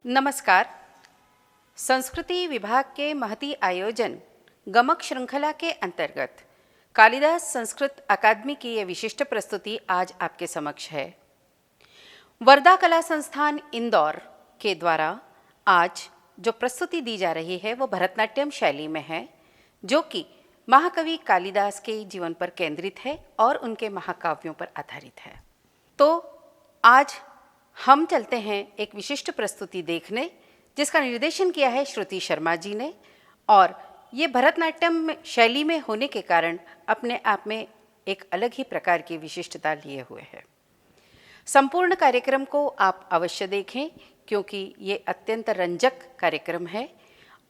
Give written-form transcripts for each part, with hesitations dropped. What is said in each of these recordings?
नमस्कार। संस्कृति विभाग के महती आयोजन गमक श्रृंखला के अंतर्गत कालिदास संस्कृत अकादमी की यह विशिष्ट प्रस्तुति आज आपके समक्ष है। वर्धा कला संस्थान इंदौर के द्वारा आज जो प्रस्तुति दी जा रही है वो भरतनाट्यम शैली में है, जो कि महाकवि कालिदास के जीवन पर केंद्रित है और उनके महाकाव्यों पर आधारित है। तो आज हम चलते हैं एक विशिष्ट प्रस्तुति देखने, जिसका निर्देशन किया है श्रुति शर्मा जी ने, और ये भरतनाट्यम शैली में होने के कारण अपने आप में एक अलग ही प्रकार की विशिष्टता लिए हुए है। संपूर्ण कार्यक्रम को आप अवश्य देखें, क्योंकि ये अत्यंत रंजक कार्यक्रम है।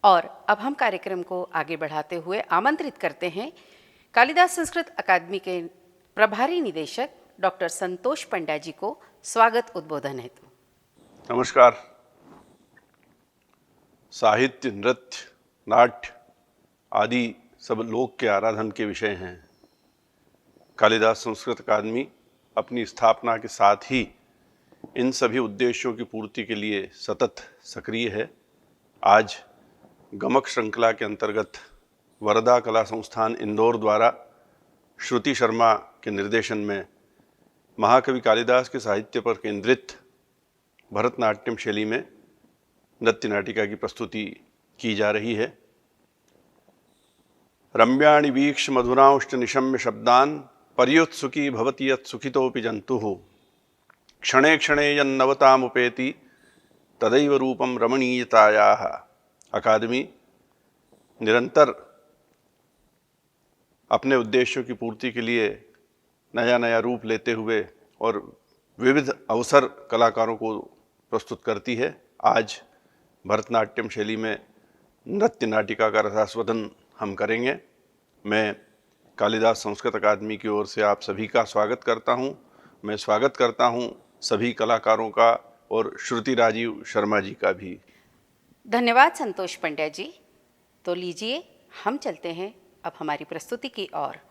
और अब हम कार्यक्रम को आगे बढ़ाते हुए आमंत्रित करते हैं कालिदास संस्कृत अकादमी के प्रभारी निदेशक डॉक्टर संतोष पंड्या जी को स्वागत उद्बोधन हेतु। नमस्कार। साहित्य, नृत्य, नाट्य आदि सब लोक के आराधन के विषय हैं। कालिदास संस्कृत अकादमी अपनी स्थापना के साथ ही इन सभी उद्देश्यों की पूर्ति के लिए सतत सक्रिय है। आज गमक श्रृंखला के अंतर्गत वर्धा कला संस्थान इंदौर द्वारा श्रुति शर्मा के निर्देशन में महाकवि कालिदास के साहित्य पर केंद्रित भरतनाट्यम शैली में नृत्य नाटिका की प्रस्तुति की जा रही है। रम्याणि वीक्ष मधुरांश्च निशम्य शब्दान् पर्युत्सुकी भवति यत् सुखितोऽपि जन्तुः क्षणे क्षणे यन्नवतामुपेति तदैव रूपं रमणीयतायाः। अकादमी निरंतर अपने उद्देश्यों की पूर्ति के लिए नया नया रूप लेते हुए और विविध अवसर कलाकारों को प्रस्तुत करती है। आज भरतनाट्यम शैली में नृत्य नाटिका का रसास्वादन हम करेंगे। मैं कालिदास संस्कृत अकादमी की ओर से आप सभी का स्वागत करता हूं। मैं स्वागत करता हूं सभी कलाकारों का और श्रुति राजीव शर्मा जी का भी। धन्यवाद संतोष पंड्या जी। तो लीजिए हम चलते हैं अब हमारी प्रस्तुति की ओर।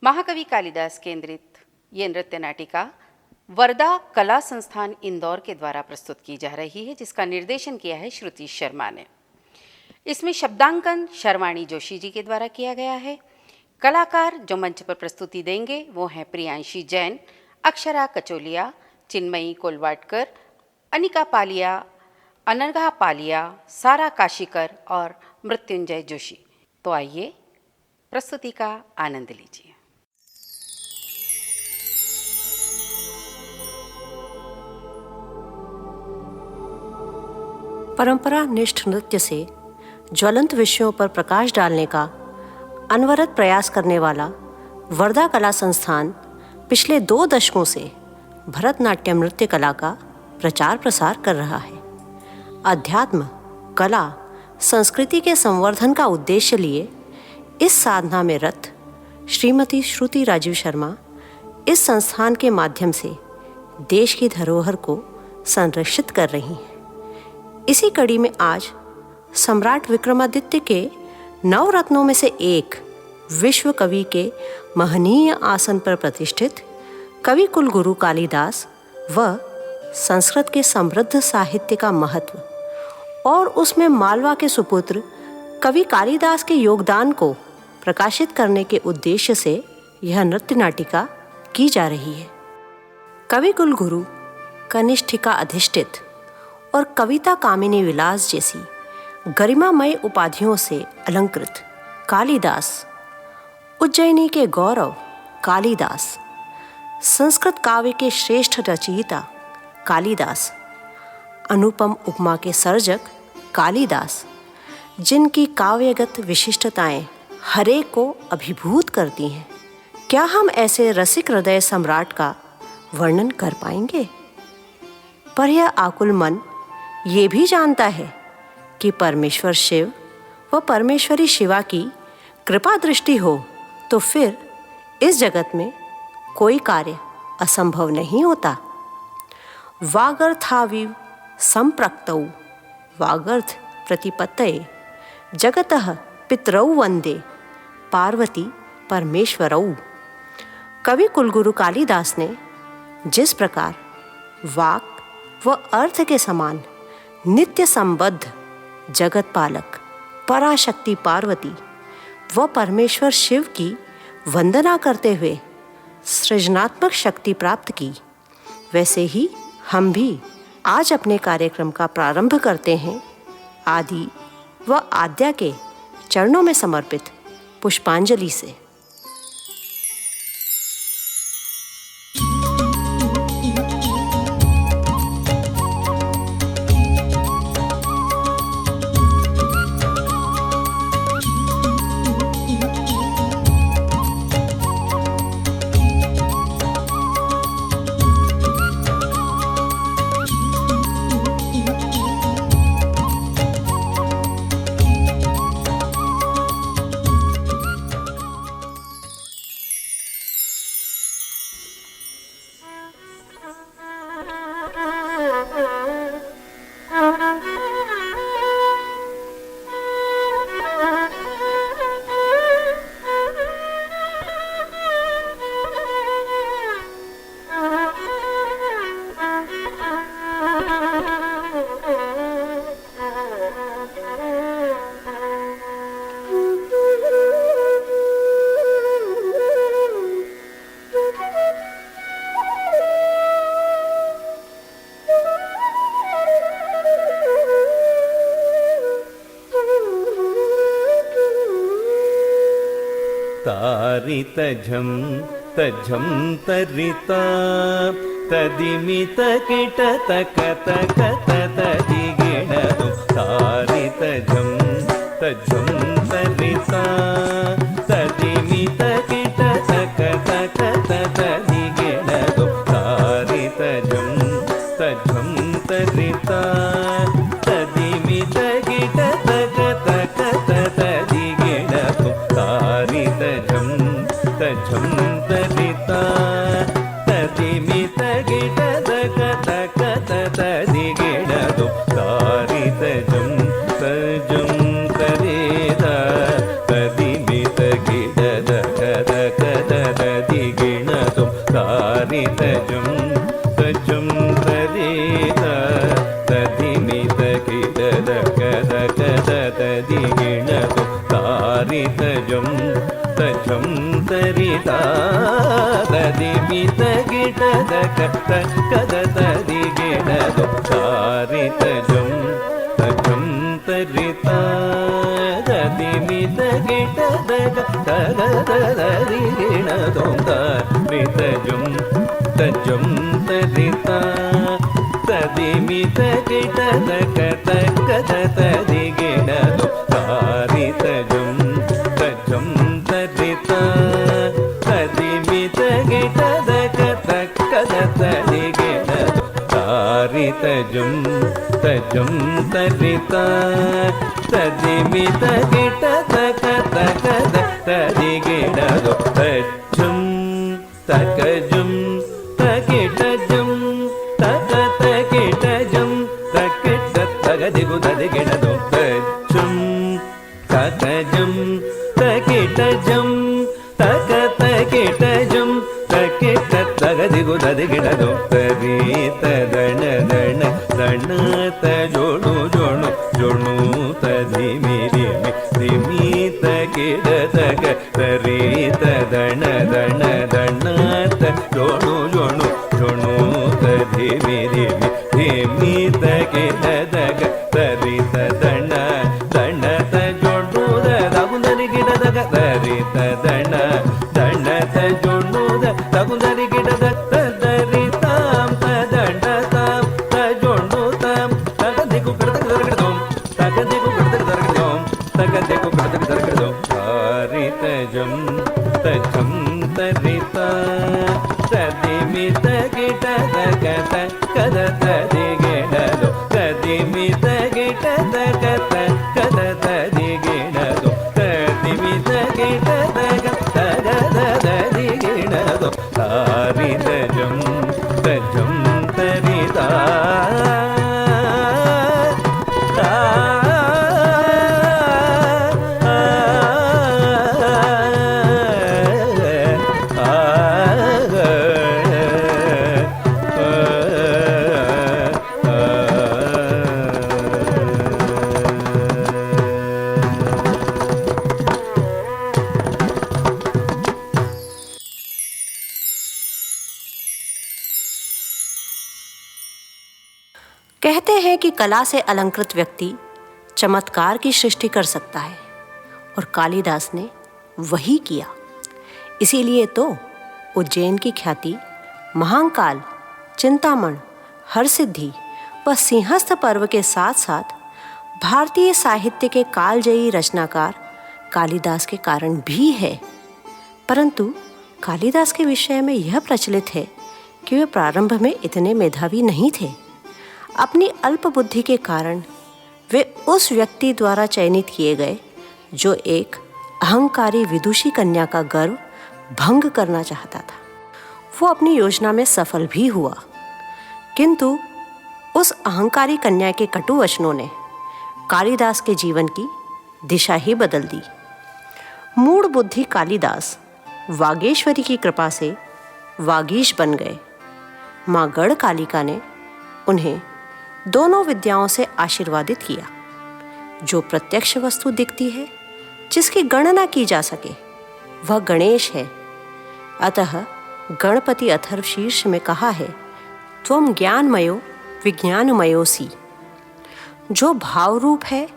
महाकवि कालिदास केंद्रित ये नृत्य नाटिका वर्धा कला संस्थान इंदौर के द्वारा प्रस्तुत की जा रही है, जिसका निर्देशन किया है श्रुति शर्मा ने। इसमें शब्दांकन शर्वाणी जोशी जी के द्वारा किया गया है। कलाकार जो मंच पर प्रस्तुति देंगे वो हैं प्रियांशी जैन, अक्षरा कचोलिया, चिन्मयी कोलवाटकर, अनिका पालिया, अनघा पालिया, सारा काशीकर और मृत्युंजय जोशी। तो आइए प्रस्तुति का आनंद लीजिए। परंपरा निष्ठ नृत्य से ज्वलंत विषयों पर प्रकाश डालने का अनवरत प्रयास करने वाला वर्धा कला संस्थान पिछले 2 दशकों से भरतनाट्यम नृत्य कला का प्रचार प्रसार कर रहा है। अध्यात्म, कला, संस्कृति के संवर्धन का उद्देश्य लिए इस साधना में रत श्रीमती श्रुति राजीव शर्मा इस संस्थान के माध्यम से देश की धरोहर को संरक्षित कर रही हैं। इसी कड़ी में आज सम्राट विक्रमादित्य के 9 रत्नों में से एक विश्व कवि के महनीय आसन पर प्रतिष्ठित कवि कुलगुरु कालिदास व संस्कृत के समृद्ध साहित्य का महत्व और उसमें मालवा के सुपुत्र कवि कालिदास के योगदान को प्रकाशित करने के उद्देश्य से यह नृत्य नाटिका की जा रही है। कवि कुलगुरु कनिष्ठिका अधिष्ठित और कविता कामिनी विलास जैसी गरिमामय उपाधियों से अलंकृत कालिदास, उज्जैनी के गौरव कालिदास, संस्कृत काव्य के श्रेष्ठ रचयिता कालिदास, अनुपम उपमा के सर्जक कालिदास, जिनकी काव्यगत विशिष्टताएं हरेक को अभिभूत करती हैं। क्या हम ऐसे रसिक हृदय सम्राट का वर्णन कर पाएंगे? पर यह आकुल मन ये भी जानता है कि परमेश्वर शिव व परमेश्वरी शिवा की कृपा दृष्टि हो तो फिर इस जगत में कोई कार्य असंभव नहीं होता। वागर्थाविव संप्रक्तौ वागर्थ प्रतिपत्तये जगतः पितरौ वंदे पार्वती परमेश्वरौ। कवि कुलगुरु कालिदास ने जिस प्रकार वाक व अर्थ के समान नित्य संबद्ध जगत पालक पराशक्ति पार्वती व परमेश्वर शिव की वंदना करते हुए सृजनात्मक शक्ति प्राप्त की, वैसे ही हम भी आज अपने कार्यक्रम का प्रारंभ करते हैं आदि व आद्या के चरणों में समर्पित पुष्पांजलि से। तारितझं तझं तरिता तदिमितकिटतकतकतदिगिणदु तारितझं तझं तरिता तदिमितकिटतकतकतदिगिणदु तारितझं तझं तरिता तदिमितकिटतकतकतदिगिणदु तारितझं तझं तरिता तदिमितकिटतकतकतदिगिणदु तारितझं तझं तरिता तदिमितकिटतकतकतदिगिणदु तारितझं तझं तरिता तदिमितकिटतकतकतदिगिणदु तारितझं तझं तरिता तदिमितकिटतकतकतदिगिणदु तारितझं तझं तरिता तदिमितकिटतकतकतदिगिणदु तारितझं तझं तरिता तदिमितकिटतकतकतदिगिणदु तारितझं तझं तरिता तदिमितकिटतकतकतदिगिणदु तारितझं तझं तरिता तदिमितकिटतकतकतदिगिणदु तझं तकजं तकिटजं तकतकिटजं तकिटतगदिगुददिगिणदु तझं तकजं तकिटजं तकतकिटजं तकिटतगदिगुददिगिणदु तरितदणदण दणतजोणु जोणु जोणु तदिमिरिमि दिमितकिटतक तरितदणदण दणतजोणु जोणु जोणु तदिमिरिमि दिमितकिटतक तरितदण दणतजोणु दगुददिगिणदक तरितदण दणतजोणु दगुददिगिणदक तदरितां तदणतां तजोणु तां तगदिगु कडदगदगदों तगदिगु कडदगदगदों तगदिगु कडदगदगदों तारितझं तझं तरिता तदिमितकिटतकतकतदिगिणदु तदिमितकिटतकतकतदिगिणदु तदिमितकिटतकतकतदिगिणदु तारितझं तझं तरिता कहते हैं कि कला से अलंकृत व्यक्ति चमत्कार की सृष्टि कर सकता है, और कालिदास ने वही किया। इसीलिए तो उज्जैन की ख्याति महाकाल, चिंतामण, हरसिद्धि व सिंहस्थ पर्व के साथ साथ भारतीय साहित्य के कालजयी रचनाकार कालिदास के कारण भी है। परंतु कालिदास के विषय में यह प्रचलित है कि वे प्रारंभ में इतने मेधावी नहीं थे। अपनी अल्प बुद्धि के कारण वे उस व्यक्ति द्वारा चयनित किए गए जो एक अहंकारी विदुषी कन्या का गर्व भंग करना चाहता था। वो अपनी योजना में सफल भी हुआ, किंतु उस अहंकारी कन्या के कटु वचनों ने कालिदास के जीवन की दिशा ही बदल दी। मूढ़ बुद्धि कालिदास वागेश्वरी की कृपा से वागीश बन गए। माँ गढ़कालिका ने उन्हें दोनों विद्याओं से आशीर्वादित किया। जो प्रत्यक्ष वस्तु दिखती है, जिसकी गणना की जा सके, वह गणेश है। अतः गणपति अथर्व शीर्ष में कहा है, त्वम ज्ञानमयो विज्ञानमयोसी। जो भाव रूप है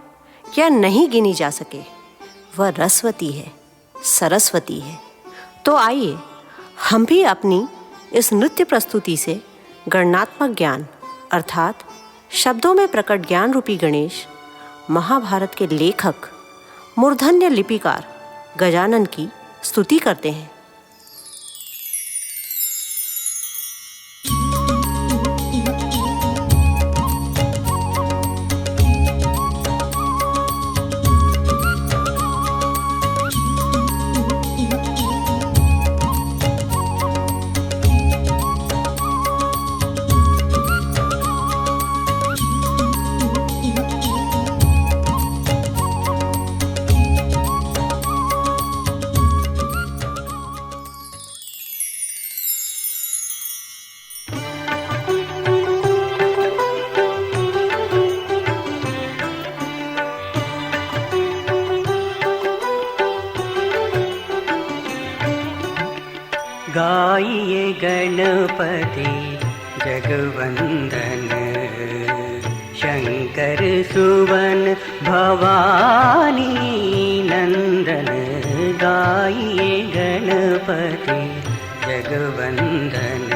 या नहीं गिनी जा सके, वह रसवती है, सरस्वती है। तो आइए हम भी अपनी इस नृत्य प्रस्तुति से गणनात्मक ज्ञान अर्थात शब्दों में प्रकट ज्ञान रूपी गणेश, महाभारत के लेखक, मूर्धन्य लिपिकार गजानन की स्तुति करते हैं। गाइए गणपति जगवंदन, शंकर सुवन भवानी नंदन। गाइए गणपति जगवंदन,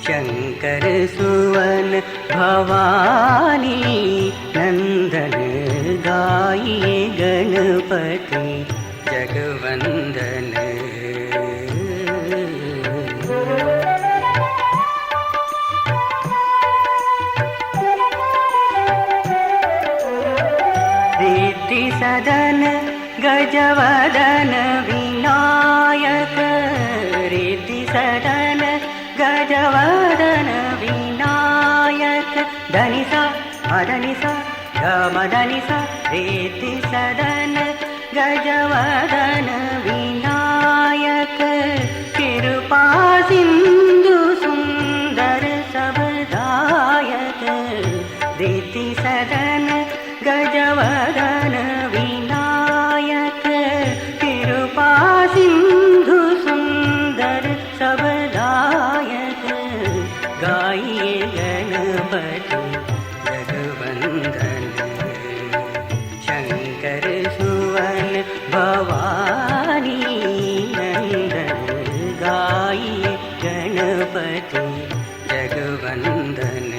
शंकर सुवन भवानी नंदन। गाइए गणपति जगवंदन। सदन गजवदन विनायक, रिद्धि सदन गजवदन विनायक। धनिसा मदनिसा गमदनिसा, रिद्धि सदन गजवदन विनायक। कृपा सिंधु सुंदर सबदायक, रिद्धि सदन गजवदन विनायक। कृपा सिंधु सुंदर सबदायक। गाइए गणपति जगवंदन, शंकर सुवन भवानी नंदन। गाइए गणपति जगवंदन।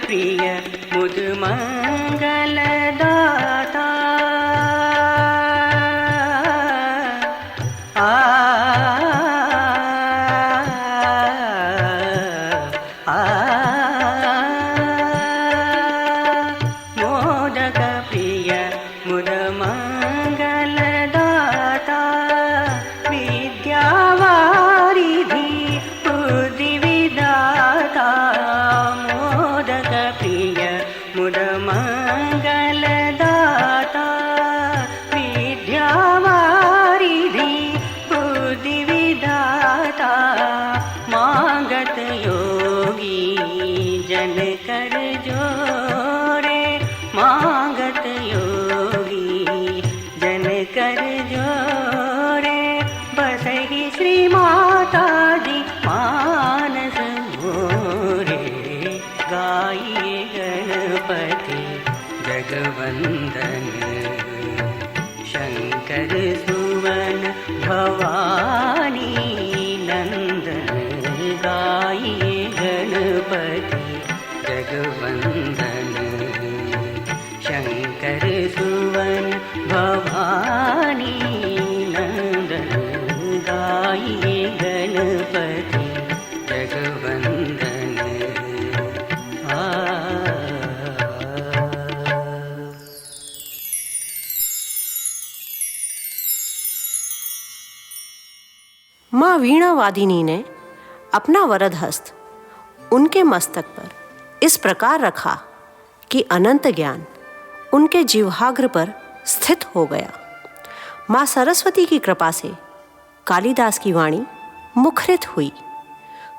प्रिय मुद मंगल दाता, मोदक प्रिय मुद मंगल दाता। विद्यावारिधि बुद्धि विदाता, प्रिय मुद मंगल दाता। विद्यावारिधि बुद्धि विदाता, शङ्कर सुवन भवानी नन्दन गाये गणपति जगवन्दन शङ्कर सुवन भवानी नन्दन गाये गणपति जगवन्दन माँ वीणा वादिनी ने अपना वरद हस्त उनके मस्तक पर इस प्रकार रखा कि अनंत ज्ञान उनके जिह्वाग्र पर स्थित हो गया। माँ सरस्वती की कृपा से कालिदास की वाणी मुखरित हुई।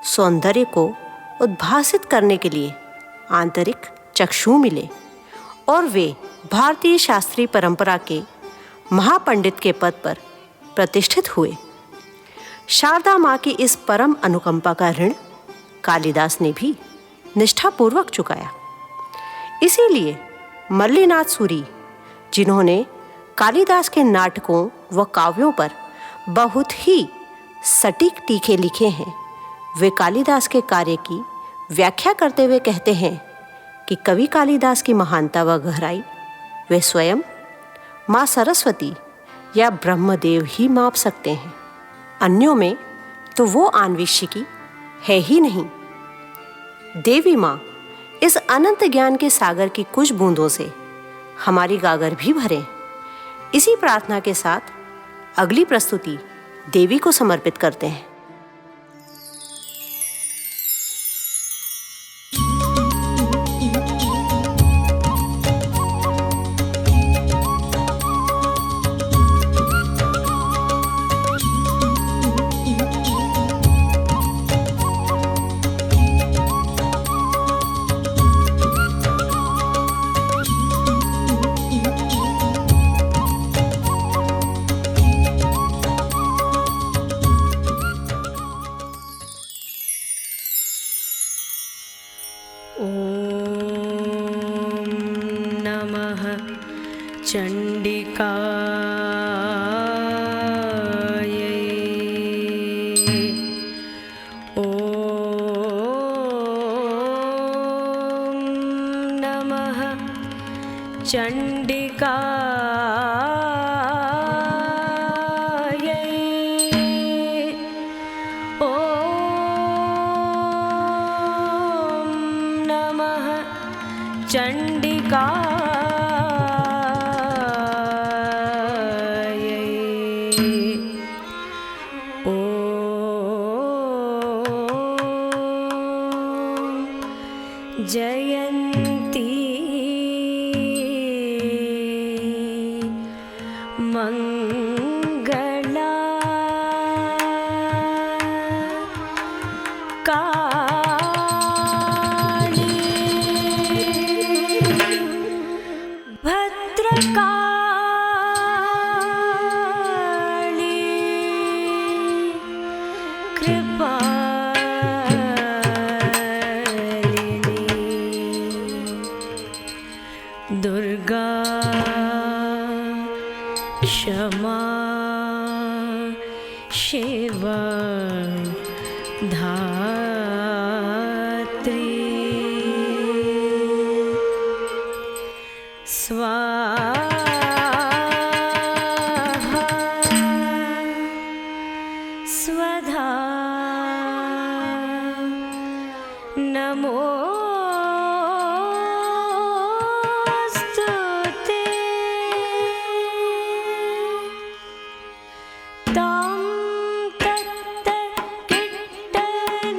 सौंदर्य को उद्भासित करने के लिए आंतरिक चक्षु मिले और वे भारतीय शास्त्रीय परंपरा के महापंडित के पद पर प्रतिष्ठित हुए। शारदा माँ की इस परम अनुकंपा का ऋण कालिदास ने भी निष्ठापूर्वक चुकाया। इसीलिए मल्लिनाथ सूरी, जिन्होंने कालिदास के नाटकों व काव्यों पर बहुत ही सटीक टीके लिखे हैं, वे कालिदास के कार्य की व्याख्या करते हुए कहते हैं कि कवि कालिदास की महानता व गहराई वे स्वयं माँ सरस्वती या ब्रह्मदेव ही माप सकते हैं। अन्यों में तो वो आन्वेषिकी है ही नहीं। देवी माँ इस अनंत ज्ञान के सागर की कुछ बूंदों से हमारी गागर भी भरें। इसी प्रार्थना के साथ अगली प्रस्तुति देवी को समर्पित करते हैं। जयन्ती मंगला काली भद्रकाली कृपालिनी दुर्गा क्षमा शिवा धात्री स्वाहा स्वधा नमोस्तुते तं तत्त किट्टलिं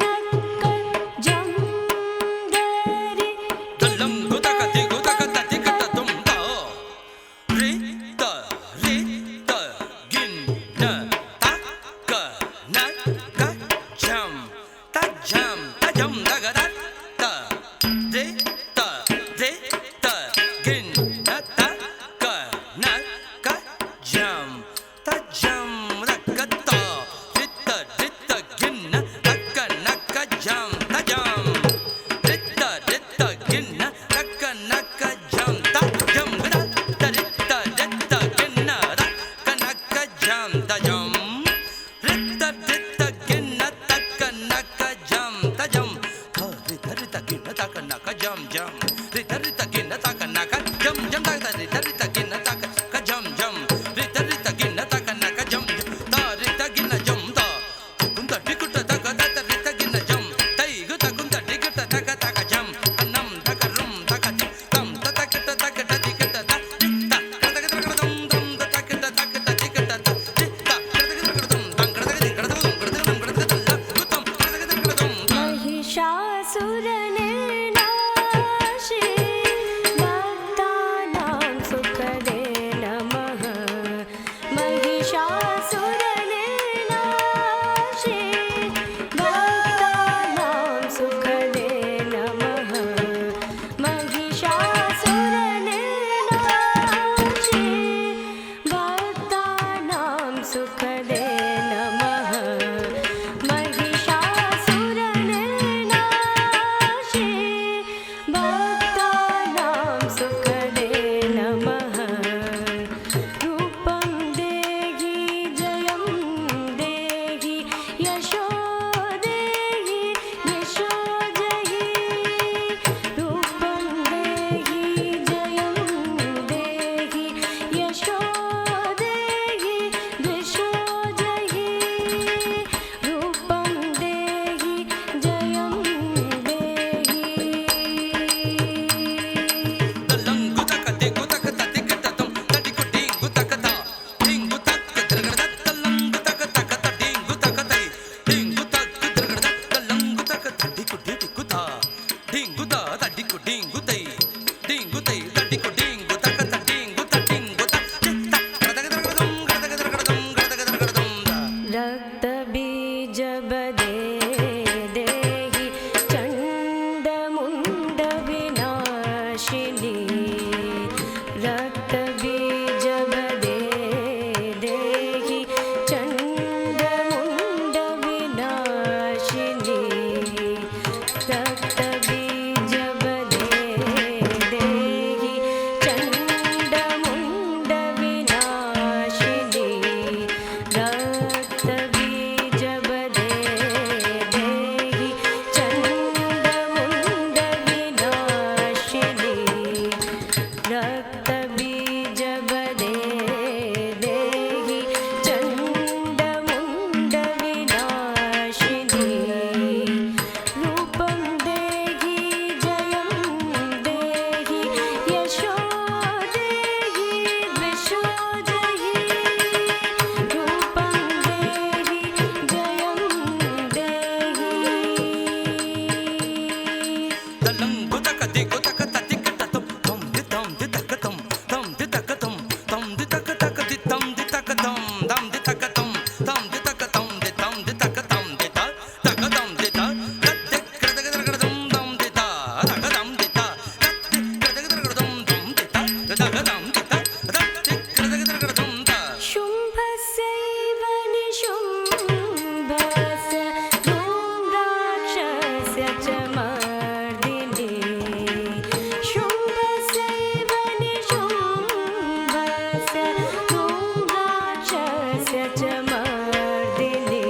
धूम्राक्षस्य च मर्दिने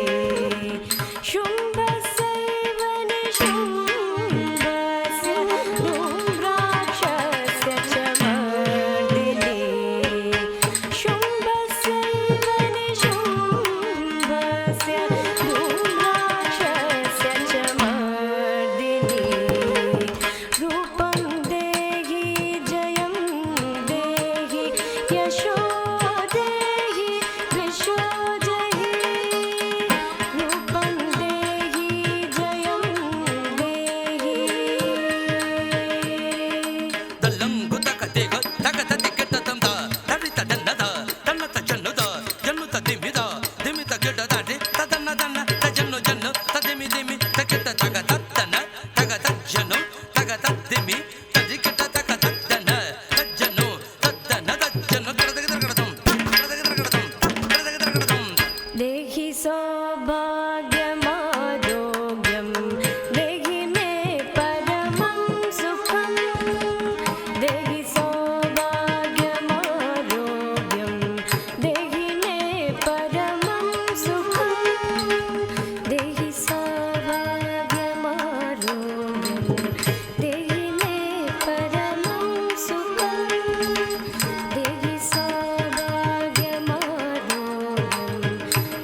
शुम्भस्यैव निशुम्भस्य धूम्राक्षस्य च मर्दिने शुम्भस्यैव निशुम्भस्य धूम्राक्षस्य च मर्दिने रूपं देहि जयं देहि यशो देहि विश्वो जहि रूपं देहि जयं देहि दल्लंगु तक देग तक तक तम दा तरित दन्न दा तन्न त जन्नु दा जन्नु त दिमि दा दिमि त गिड दा दे तदन्न दन्न त जन्नु जन्नु त दिमि दिमि त गिड तग तन्न तग त जन्नु तग त दिमि त गिड तग तन्न त जन्नु तदन्न त जन्नु गडदगदगडदम गडदगदगडदम देहि सौभाग्यमारोग्यं देहि मे परमं सुखं देहि सौभाग्यमारोग्यं देहि मे परमं सुखं देहि सौभाग्यमारोग्यं देहि मे परमं सुखं देहि सौभाग्यमारोग्यं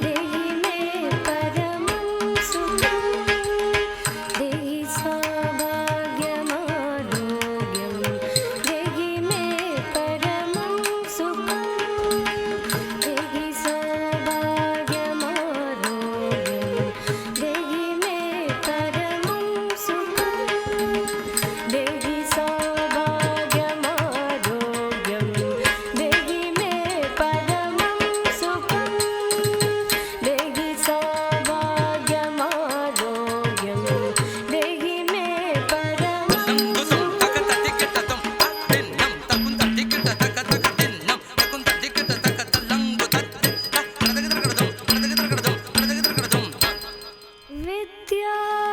देहि मे परमं सुखं देहि सौभाग्यमारोग्यं देहि मे परमं सुखं देहि सौभाग्यमारोग्यं देहि मे परमं सुखं देहि सौभाग्यमारोग्यं देहि मे परमं सुखं देहि सौभाग्यमारोग्यं देहि मे परमं दल्लंगु तम तक तक तम दिन्नम तकुन त टिकट तक तक दिन्नम तकुन त टिकट तक दल्लंगु तक गडदगदगडदम गडदगदगडदम गडदगदगडदम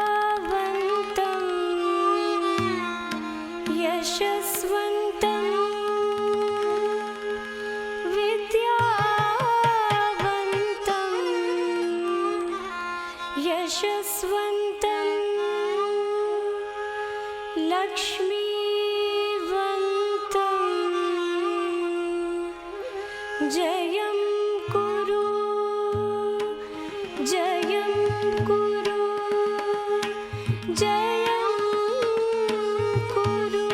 विद्यावन्तं यशस्वन्तं विद्यावन्तं यशस्वन्तं लक्ष्मीवन्तं जयं कुरु जयं कुरु जयं कुरु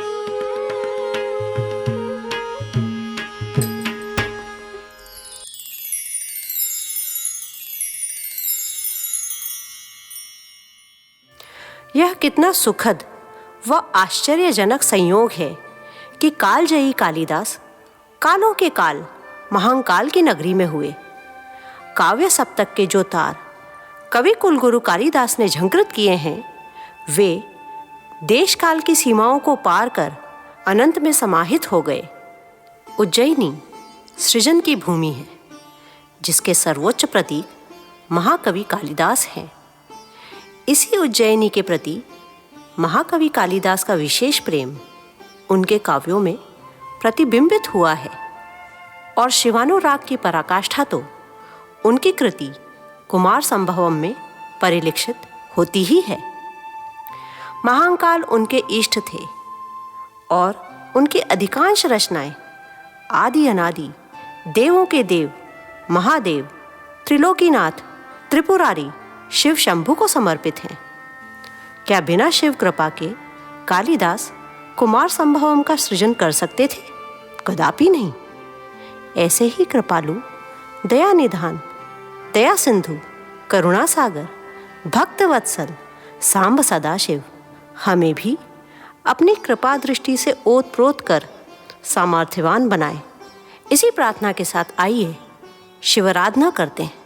यह कितना सुखद व आश्चर्यजनक संयोग है कि कालजयी कालिदास कालों के काल महाकाल की नगरी में हुए। काव्य सप्तक के जो तार कवि कुलगुरु कालिदास ने झंकृत किए हैं वे देश काल की सीमाओं को पार कर अनंत में समाहित हो गए। उज्जैनी सृजन की भूमि है जिसके सर्वोच्च प्रतीक महाकवि कालिदास हैं। इसी उज्जैनी के प्रति महाकवि कालिदास का विशेष प्रेम उनके काव्यों में प्रतिबिंबित हुआ है और शिवानुराग की पराकाष्ठा तो उनकी कृति कुमार संभवम में परिलक्षित होती ही है। महाकाल उनके इष्ट थे और उनकी अधिकांश रचनाएं आदि अनादि देवों के देव महादेव त्रिलोकीनाथ त्रिपुरारी शिव शंभु को समर्पित हैं। क्या बिना शिव कृपा के कालिदास कुमार संभवम का सृजन कर सकते थे? कदापि नहीं। ऐसे ही कृपालु, दया निधान, दया सिंधु, करुणा सागर, भक्त वत्सल सांब सदाशिव हमें भी अपनी कृपा दृष्टि से ओतप्रोत कर सामर्थ्यवान बनाए। इसी प्रार्थना के साथ आइए शिवाराधना करते हैं।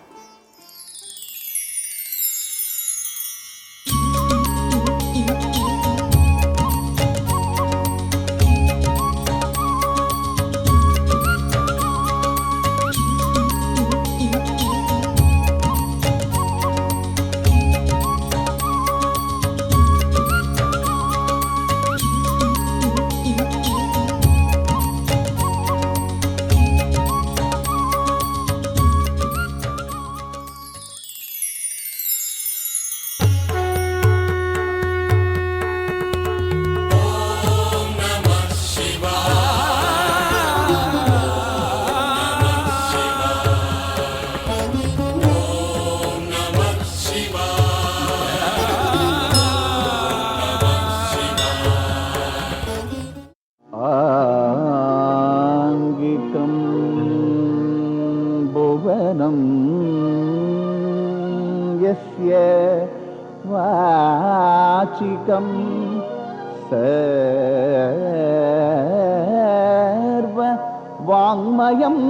पावनं यस्य वाचिकं सर्ववाङ्मयम्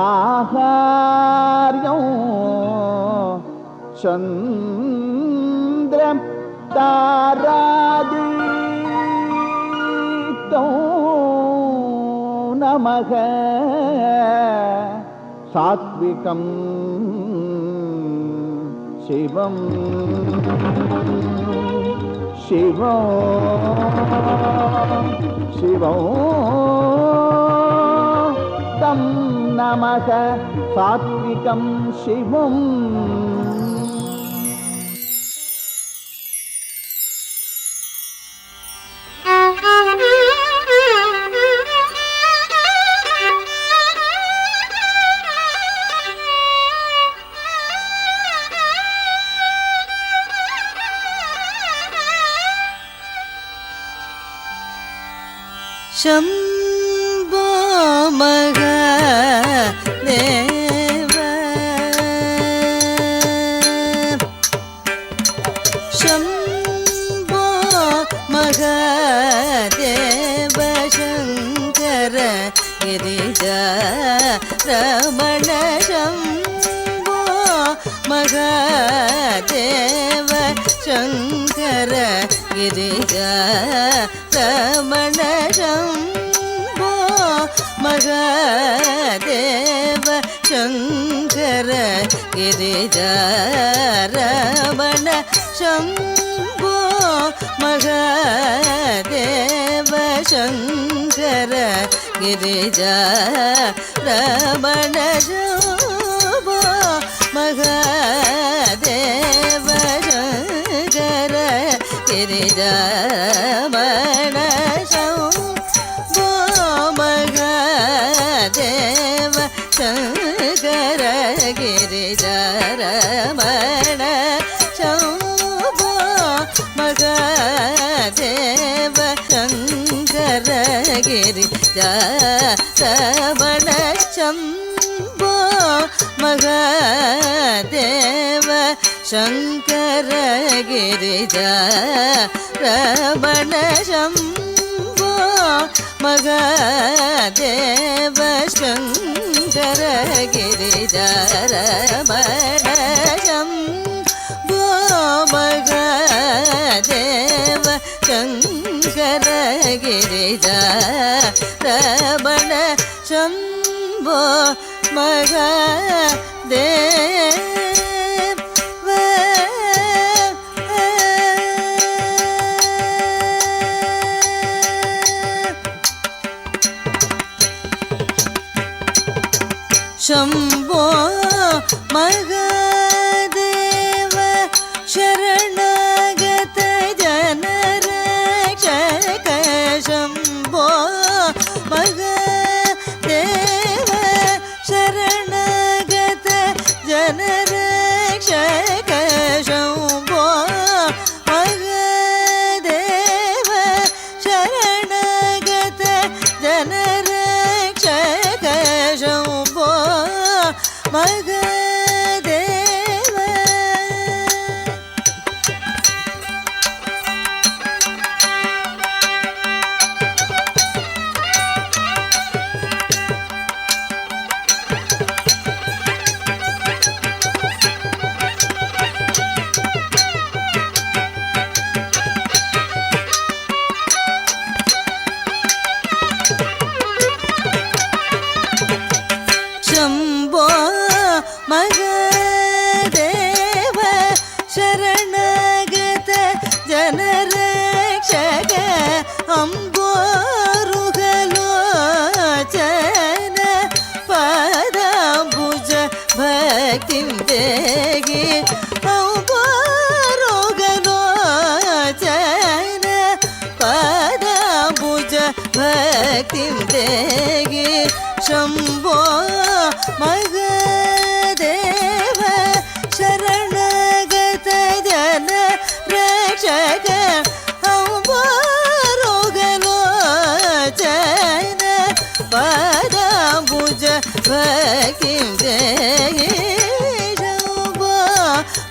आहार्यं चन्द्रं तारादीप्तं नमः सात्विकं शिवं तं नमः सात्विकं शिवम्। शम्भो महादेव शम्भो महादेव शङ्कर गिरिजारमण शम्भो महादेव शङ्कर गिरिजारमण शम्भो महादेव शङ्कर गिरिजारमण शम्भो महादेव शङ्कर गिरिजारमण शम्भो महादेव शङ्कर गिरिजारमण शम्भो महादेव शङ्कर गिरिजारमण शम्भो महादेव शङ्कर गिरिजारमण शम्भो महादेव शङ्कर गिरिजारमण शम्भो महादेव शङ्कर गिरिजारमण शम्भो महादेव शङ्कर गिरिजारमण शम्भो महादेव शम्भो महादेव शरणागत जनरक्षक शम्भो महादेव शरणागत जनरक्षक शम्भो महादेव शरणागत जनरक्षक शम्भो महादेव शम्भो महादेव शरणागत जनरक्षक अम्बोरुहलोचन पादाम्बुज भक्तिं देहि अम्बोरुहलोचन पादाम्बुज भक्तिं देहि शम्भो महादेव शरणागत जनरक्षक अम्बोरुहलोचन पाद भुज भक्तिं देहि शम्भो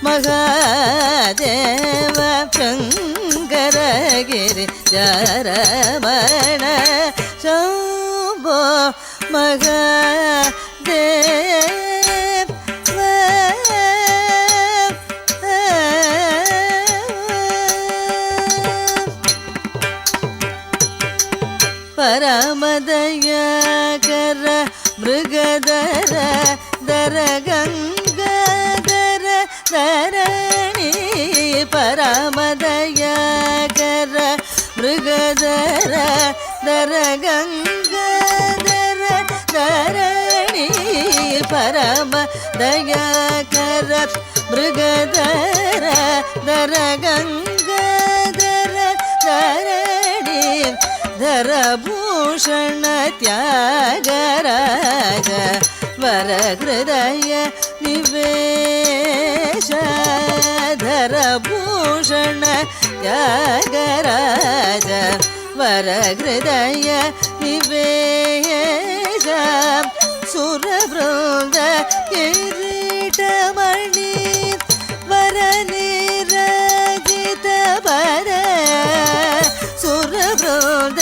महादेव शङ्कर गिरिजारमण शम्भो परमदयाकर मृगधर दर गंगाधर धरणी परमदयाकर मृगधर दर गंगाधर धरणी परमदयाकर मृगधर दर गंगाधर धरणी धरभूषण त्यागराज वरहृदय निवेश धरभूषण त्यागराज वरहृदय निवेश सुरवृन्द किरीटमणि वरनिराजित वर सुरवृन्द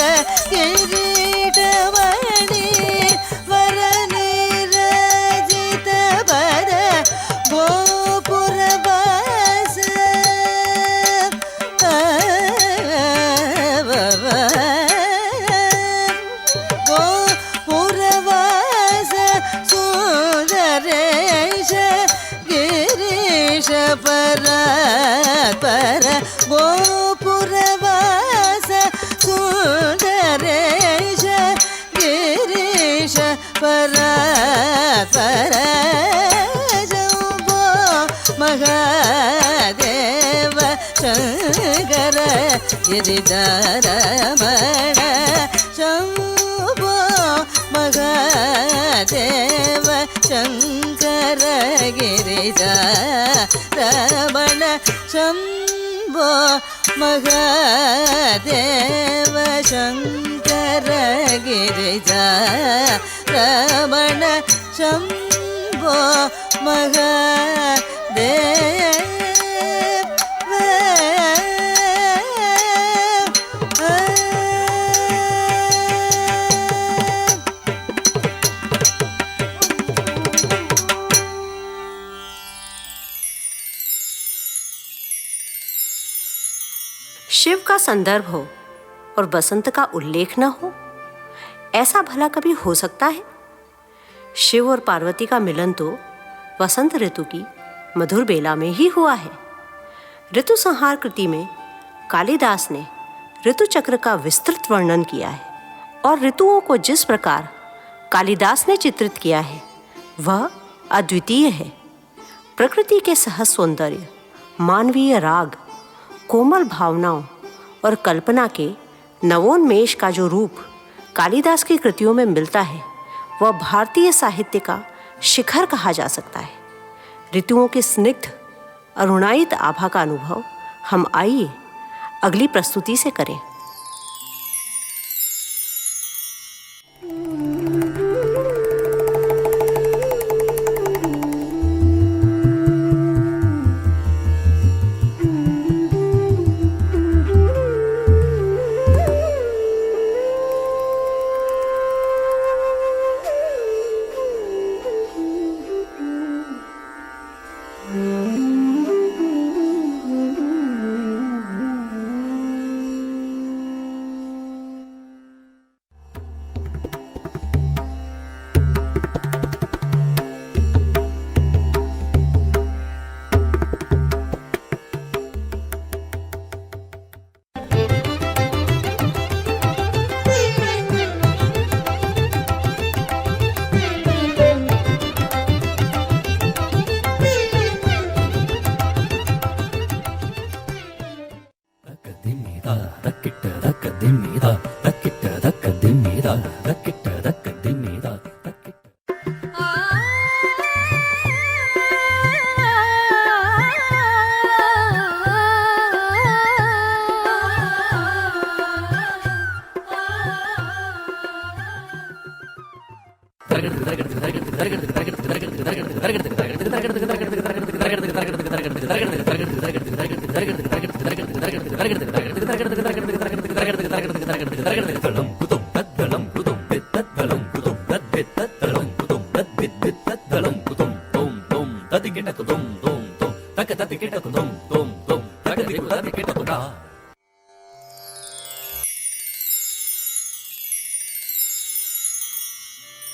किरीटमणि वरनिराजित वर गोपुरवास गोपुरवास सुन्दरेश गिरीश परात्पर गोपुरवास सुन्दरेश गिरीश परात्पर जम्बो महादेव शङ्कर गिरिधरमण शम्भो महादेव शङ्कर गिरिधरमण शम्भो महादेव शङ्कर गिरिधरमण शम्भो महादेव शिव का संदर्भ हो और बसंत का उल्लेख न हो, ऐसा भला कभी हो सकता है? शिव और पार्वती का मिलन तो वसंत ऋतु की मधुर बेला में ही हुआ है। ऋतु संहार कृति में कालिदास ने ऋतु चक्र का विस्तृत वर्णन किया है और ऋतुओं को जिस प्रकार कालिदास ने चित्रित किया है वह अद्वितीय है। प्रकृति के सहज सौंदर्य, मानवीय राग, कोमल भावनाओं और कल्पना के नवोन्मेष का जो रूप कालिदास की कृतियों में मिलता है वह भारतीय साहित्य का शिखर कहा जा सकता है। ऋतुओं के स्निग्ध अरुणायित आभा का अनुभव हम आइए अगली प्रस्तुति से करें।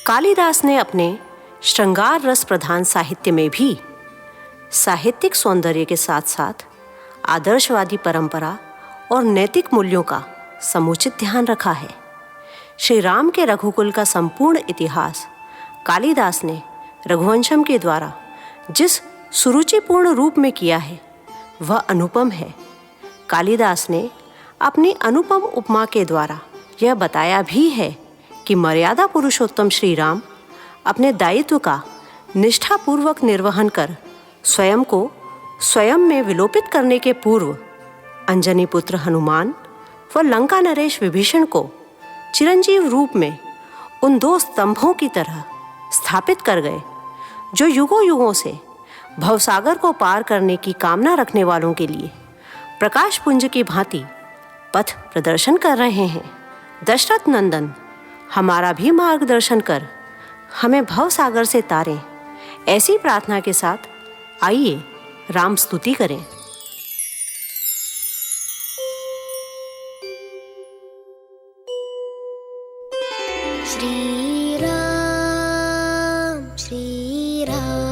कालिदास ने अपने श्रृंगार रस प्रधान साहित्य में भी साहित्यिक सौंदर्य के साथ साथ आदर्शवादी परंपरा और नैतिक मूल्यों का समुचित ध्यान रखा है। श्री राम के रघुकुल का संपूर्ण इतिहास कालिदास ने रघुवंशम के द्वारा जिस सुरुचिपूर्ण रूप में किया है वह अनुपम है। कालिदास ने अपनी अनुपम उपमा के द्वारा यह बताया भी है कि मर्यादा पुरुषोत्तम श्री राम अपने दायित्व का निष्ठापूर्वक निर्वहन कर स्वयं को स्वयं में विलोपित करने के पूर्व अंजनी पुत्र हनुमान व लंका नरेश विभीषण को चिरंजीव रूप में उन दो स्तंभों की तरह स्थापित कर गए जो युगों युगों से भवसागर को पार करने की कामना रखने वालों के लिए प्रकाश पुंज की भांति पथ प्रदर्शन कर रहे हैं। दशरथ नंदन, हमारा भी मार्गदर्शन कर हमें भवसागर से तारें। ऐसी प्रार्थना के साथ आइए राम स्तुति करें। श्री राम श्री राम।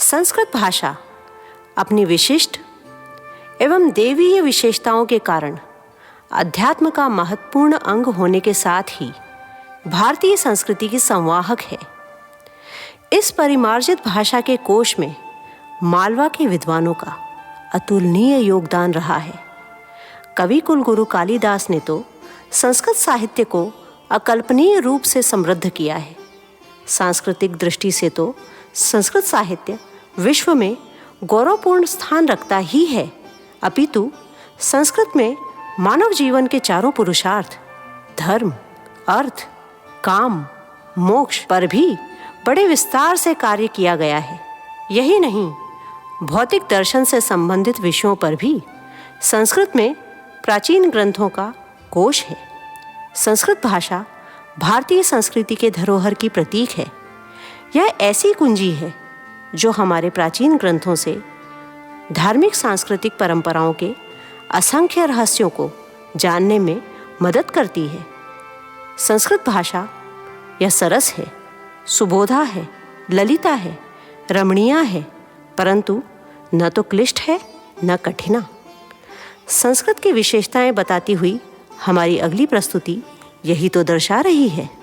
संस्कृत भाषा अपनी विशिष्ट एवं देवीय विशेषताओं के कारण अध्यात्म का महत्वपूर्ण अंग होने के साथ ही भारतीय संस्कृति की संवाहक है। इस परिमार्जित भाषा के कोश में मालवा के विद्वानों का अतुलनीय योगदान रहा है। कवि कुलगुरु कालिदास ने तो संस्कृत साहित्य को अकल्पनीय रूप से समृद्ध किया है। सांस्कृतिक दृष्टि से तो संस्कृत साहित्य विश्व में गौरवपूर्ण स्थान रखता ही है, अपितु संस्कृत में मानव जीवन के चारों पुरुषार्थ धर्म, अर्थ, काम, मोक्ष पर भी बड़े विस्तार से कार्य किया गया है। यही नहीं, भौतिक दर्शन से संबंधित विषयों पर भी संस्कृत में प्राचीन ग्रंथों का कोश है। संस्कृत भाषा भारतीय संस्कृति के धरोहर की प्रतीक है। यह ऐसी कुंजी है जो हमारे प्राचीन ग्रंथों से धार्मिक सांस्कृतिक परंपराओं के असंख्य रहस्यों को जानने में मदद करती है। संस्कृत भाषा यह सरस है, सुबोधा है, ललिता है, रमणीया है, परंतु न तो क्लिष्ट है न कठिना। संस्कृत की विशेषताएं बताती हुई हमारी अगली प्रस्तुति यही तो दर्शा रही है।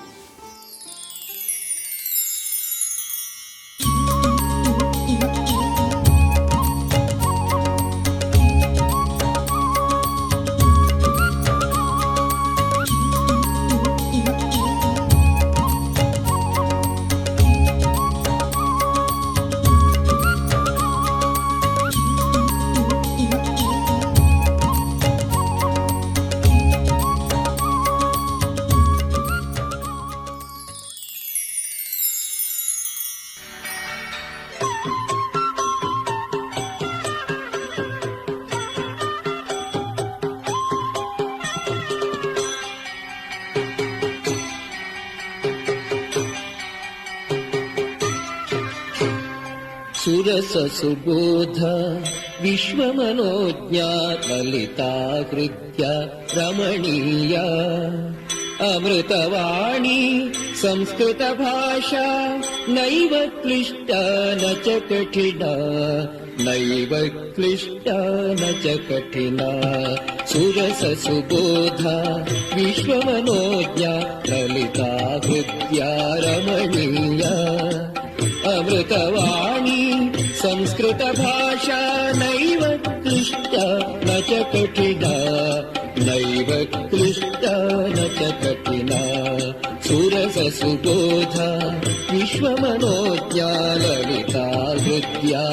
सुरससुबोध विश्वमनोज्ञा ललिता हृद्या रमणीया अमृतवाणी संस्कृत भाषा नैव क्लिष्टा न च कठिना, नैव क्लिष्टा न च कठिना। सुरससुबोधा विश्वमनोज्ञा ललिता हृद्या रमणीया अमृतवाणी संस्कृत भाषा नैव क्लिष्टा न च कठिना, नैव क्लिष्टा न च कठिना। सुरससुबोधा विश्वमनोज्ञा ललिता हृद्या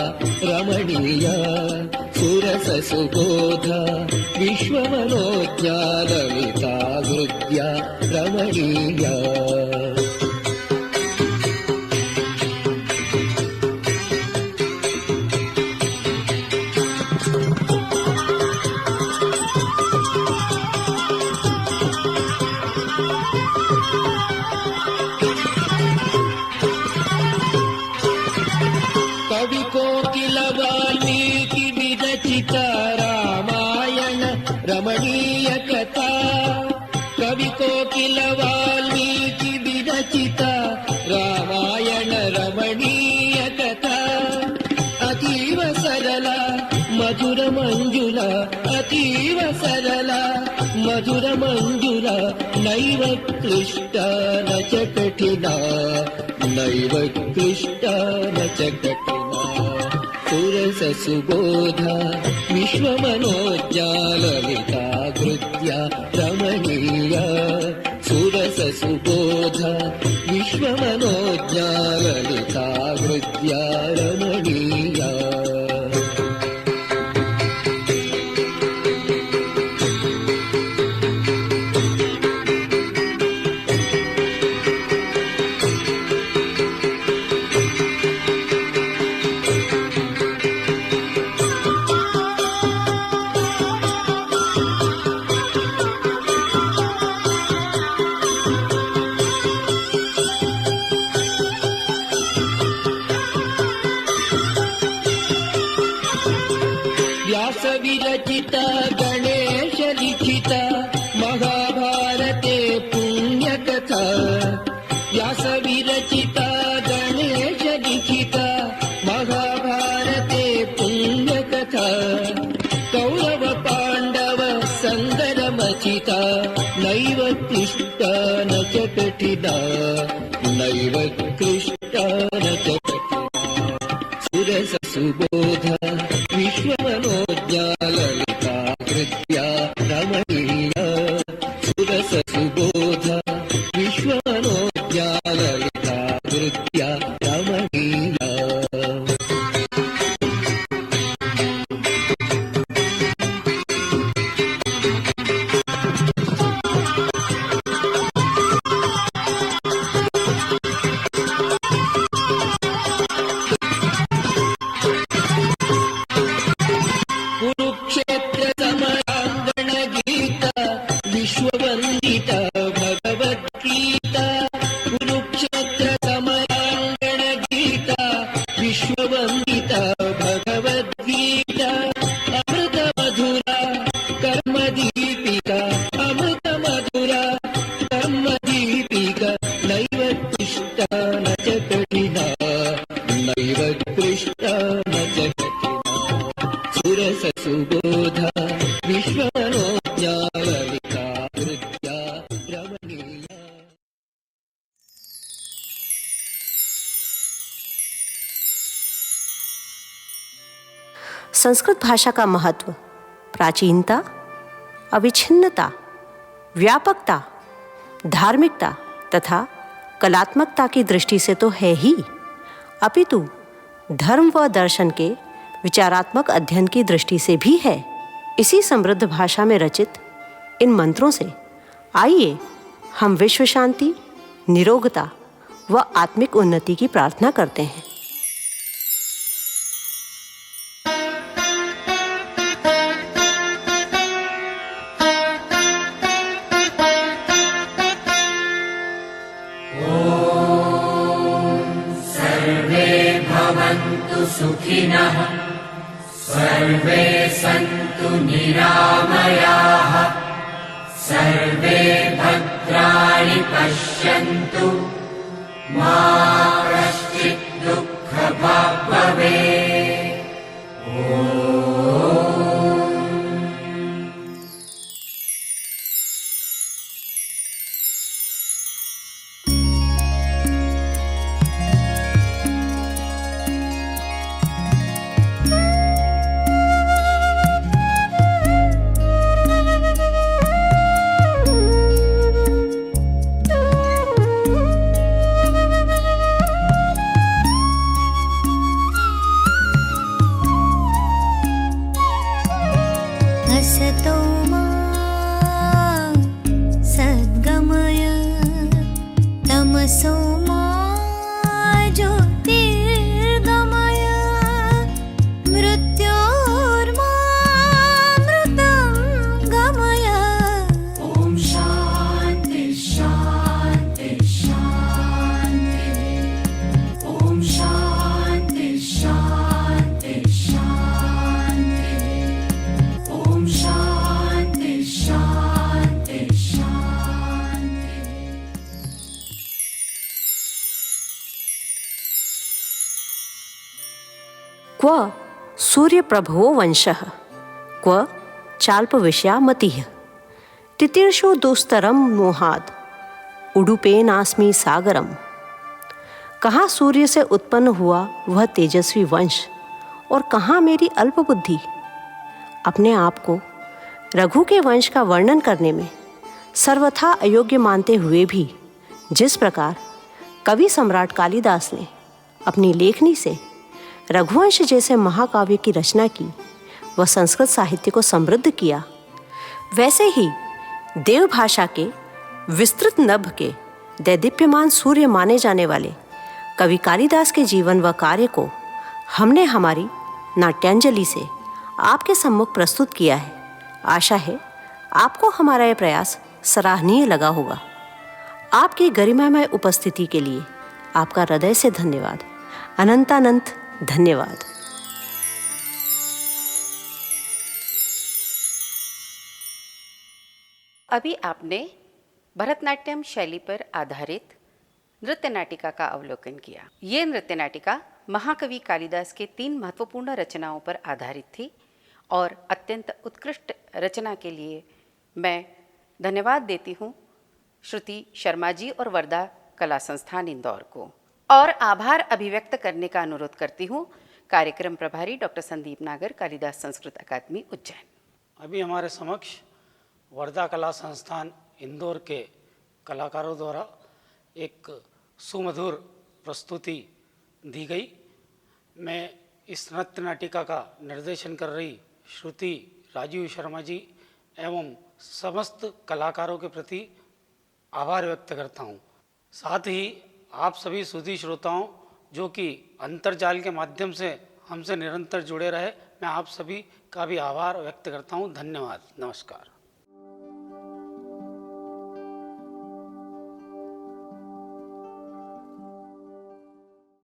रमणीया सुरससुबोधा विश्वमनोज्ञा ललिता हृद्या रमणीया। रामायण रमणीय कथा कवि कोकिल वाल्मीकि विरचिता रामायण रमणीय कथा अतीव सरला मधुर मंजुला अतीव सरला मधुर मंजुला नैव क्लिष्टा न च कठिना, नैव क्लिष्टा न च कठिना। सुरससुबोधा विश्वमनोज्ञा ललिता हृद्या रमणीया सुरससुबोधा विश्वमनोज्ञा ललिता हृद्या रमणीया। विरचिता गणेश लिखिता महाभारते पुण्यकथा व्यास विरचिता गणेश लिखिता महाभारते कथा कौरव पाण्डव सङ्गरमचिता नैव क्लिष्टा न च कठिना नैव क्लिष्टा न च सुरसुबोध विश्वमनोज्ञाललिता कृत्या रमणीया सुरसुबोध विश्वमनोज्ञाललिता कृत्या रमणीया विश्ववन्दिता भगवद्गीता कुरुक्षेत्र समराङ्गणगीता विश्ववन्दिता भगवद्गीता अमृतमधुरा कर्मदीपिका अमृतमधुरा कर्मदीपिका नैव क्लिष्टा न च कठिना नैव क्लिष्टा न च कठिना सुरसुबोधा विश्वमनोज्ञाललिता कृत्या रमणीया। संस्कृत भाषा का महत्व प्राचीनता, अविच्छिन्नता, व्यापकता, धार्मिकता तथा कलात्मकता की दृष्टि से तो है ही, अपितु धर्म व दर्शन के विचारात्मक अध्ययन की दृष्टि से भी है। इसी समृद्ध भाषा में रचित इन मंत्रों से आइए हम विश्व शांति, निरोगता व आत्मिक उन्नति की प्रार्थना करते हैं। सर्वे भवन्तु सुखिनः सर्वे सन्तु निरामयाः सर्वे भद्राणि पश्यन्तु मा कश्चित् दुःखभाग् भवेत्। असतो मा सद्गमय तमसो मा ज्योतिर्गमय मृत्योर्मामृतं गमय। ॐ शान्ति शान्ति शान्ति ॐ शान्ति शान्ति शान्ति ॐ शान्ति शान्ति शान्ति। क्व सूर्यप्रभवो वंशः क्व चाल्पविषया मतिः तितीर्षो दुस्तरं मोहात् उडुपेनास्मि सागरम। कहाँ सूर्य से उत्पन्न हुआ वह तेजस्वी वंश और कहाँ मेरी अल्प बुद्धि। अपने आप को रघु के वंश का वर्णन करने में सर्वथा अयोग्य मानते हुए भी जिस प्रकार कवि सम्राट कालिदास ने अपनी लेखनी से रघुवंश जैसे महाकाव्य की रचना की व संस्कृत साहित्य को समृद्ध किया, वैसे ही देव भाषा के विस्तृत नभ के दैदीप्यमान सूर्य माने जाने वाले कवि कालिदास के जीवन व कार्य को हमने हमारी नाट्यांजलि से आपके सम्मुख प्रस्तुत किया है। आशा है आपको हमारा यह प्रयास सराहनीय लगा होगा। आपकी गरिमामय उपस्थिति के लिए आपका हृदय से धन्यवाद, अनंतानंत धन्यवाद। अभी आपने भरतनाट्यम शैली पर आधारित नृत्य नाटिका का अवलोकन किया। ये नृत्य नाटिका महाकवि कालिदास के 3 महत्वपूर्ण रचनाओं पर आधारित थी और अत्यंत उत्कृष्ट रचना के लिए मैं धन्यवाद देती हूँ श्रुति शर्मा जी और वर्धा कला संस्थान इंदौर को, और आभार अभिव्यक्त करने का अनुरोध करती हूँ कार्यक्रम प्रभारी डॉक्टर संदीप नागर, कालिदास संस्कृत अकादमी उज्जैन। अभी हमारे समक्ष वर्धा कला संस्थान इंदौर के कलाकारों द्वारा एक सुमधुर प्रस्तुति दी गई। मैं इस नृत्य नाटिका का निर्देशन कर रही श्रुति राजीव शर्मा जी एवं समस्त कलाकारों के प्रति आभार व्यक्त करता हूँ। साथ ही आप सभी सुधी श्रोताओं जो कि अंतर्जाल के माध्यम से हमसे निरंतर जुड़े रहे, मैं आप सभी का भी आभार व्यक्त करता हूँ। धन्यवाद। नमस्कार।